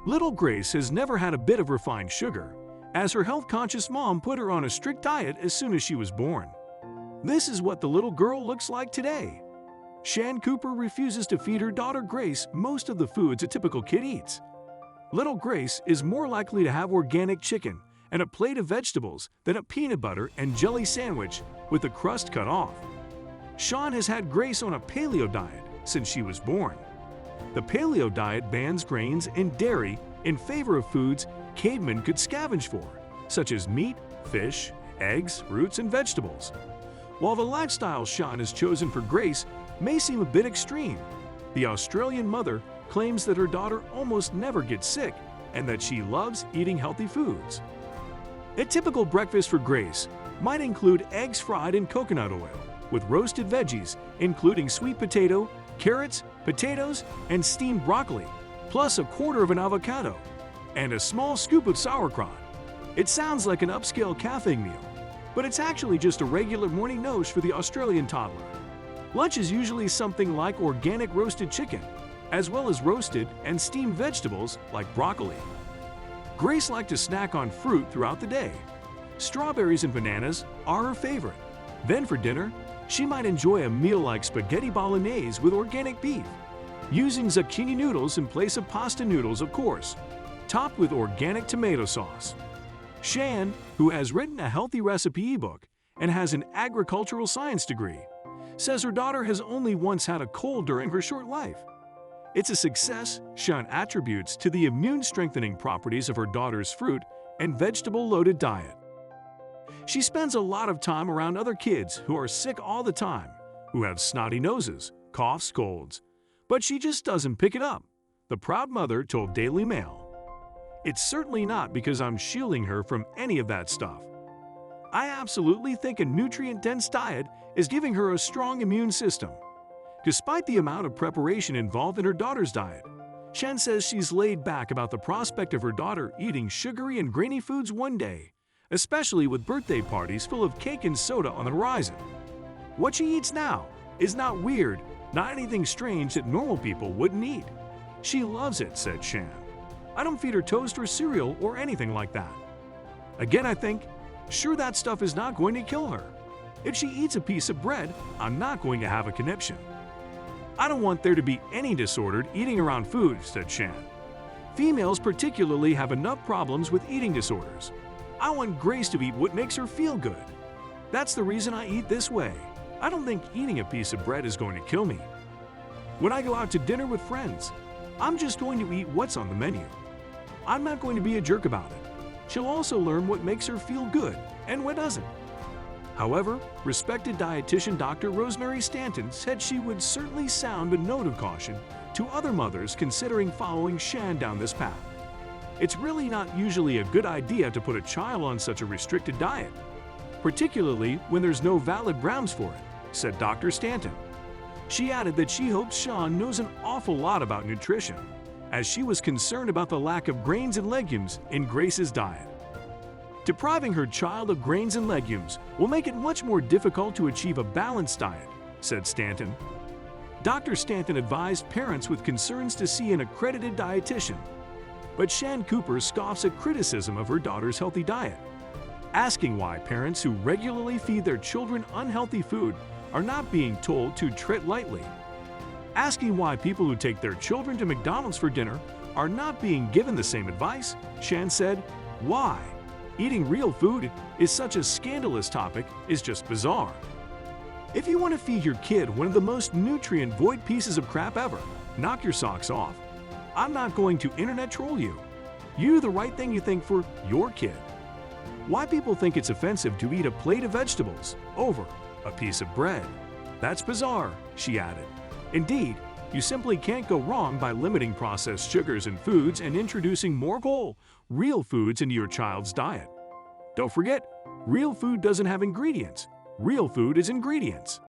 Little Grace has never had a bit of refined sugar, as her health-conscious mom put her on a strict diet as soon as she was born. This is what the little girl looks like today. Shan Cooper refuses to feed her daughter Grace most of the foods a typical kid eats. Little Grace is more likely to have organic chicken and a plate of vegetables than a peanut butter and jelly sandwich with the crust cut off. Shan has had Grace on a paleo diet since she was born. The paleo diet bans grains and dairy in favor of foods cavemen could scavenge for, such as meat, fish, eggs, fruits, and vegetables. While the lifestyle Shan has chosen for Grace may seem a bit extreme, the Australian mother claims that her daughter almost never gets sick and that she loves eating healthy foods. A typical breakfast for Grace might include eggs fried in coconut oil with roasted veggies, including sweet potato, carrots, potatoes, and steamed broccoli, plus a quarter of an avocado, and a small scoop of sauerkraut. It sounds like an upscale cafe meal, but it's actually just a regular morning nosh for the Australian toddler. Lunch is usually something like organic roasted chicken, as well as roasted and steamed vegetables like broccoli. Grace likes to snack on fruit throughout the day. Strawberries and bananas are her favorite. Then for dinner, she might enjoy a meal like spaghetti bolognese with organic beef, using zucchini noodles in place of pasta noodles, of course, topped with organic tomato sauce. Shan, who has written a healthy recipe ebook and has an agricultural science degree, says her daughter has only once had a cold during her short life. It's a success Shan attributes to the immune-strengthening properties of her daughter's fruit and vegetable-loaded diet. She spends a lot of time around other kids who are sick all the time, who have snotty noses, coughs, colds, but she just doesn't pick it up, the proud mother told Daily Mail. It's certainly not because I'm shielding her from any of that stuff. I absolutely think a nutrient-dense diet is giving her a strong immune system. Despite the amount of preparation involved in her daughter's diet, Shan says she's laid back about the prospect of her daughter eating sugary and grainy foods one day, especially with birthday parties full of cake and soda on the horizon. What she eats now is not weird, not anything strange that normal people wouldn't eat. She loves it, said Shan. I don't feed her toast or cereal or anything like that. Again, I think, sure, that stuff is not going to kill her. If she eats a piece of bread, I'm not going to have a conniption. I don't want there to be any disordered eating around food, said Shan. Females particularly have enough problems with eating disorders. I want Grace to eat what makes her feel good. That's the reason I eat this way. I don't think eating a piece of bread is going to kill me. When I go out to dinner with friends, I'm just going to eat what's on the menu. I'm not going to be a jerk about it. She'll also learn what makes her feel good and what doesn't. However, respected dietitian Dr. Rosemary Stanton said she would certainly sound a note of caution to other mothers considering following Shan down this path. It's really not usually a good idea to put a child on such a restricted diet, particularly when there's no valid grounds for it, said Dr. Stanton. She added that she hopes Shan knows an awful lot about nutrition, as she was concerned about the lack of grains and legumes in Grace's diet. Depriving her child of grains and legumes will make it much more difficult to achieve a balanced diet, said Stanton. Dr. Stanton advised parents with concerns to see an accredited dietitian, but Shan Cooper scoffs at criticism of her daughter's healthy diet, asking why parents who regularly feed their children unhealthy food are not being told to tread lightly. Asking why people who take their children to McDonald's for dinner are not being given the same advice, Shan said, "Why? Eating real food is such a scandalous topic is just bizarre. If you want to feed your kid one of the most nutrient-void pieces of crap ever, knock your socks off. I'm not going to internet troll you. You do the right thing you think for your kid." Why people think it's offensive to eat a plate of vegetables over a piece of bread? That's bizarre, she added. Indeed, you simply can't go wrong by limiting processed sugars in foods and introducing more whole, real foods into your child's diet. Don't forget, real food doesn't have ingredients. Real food is ingredients.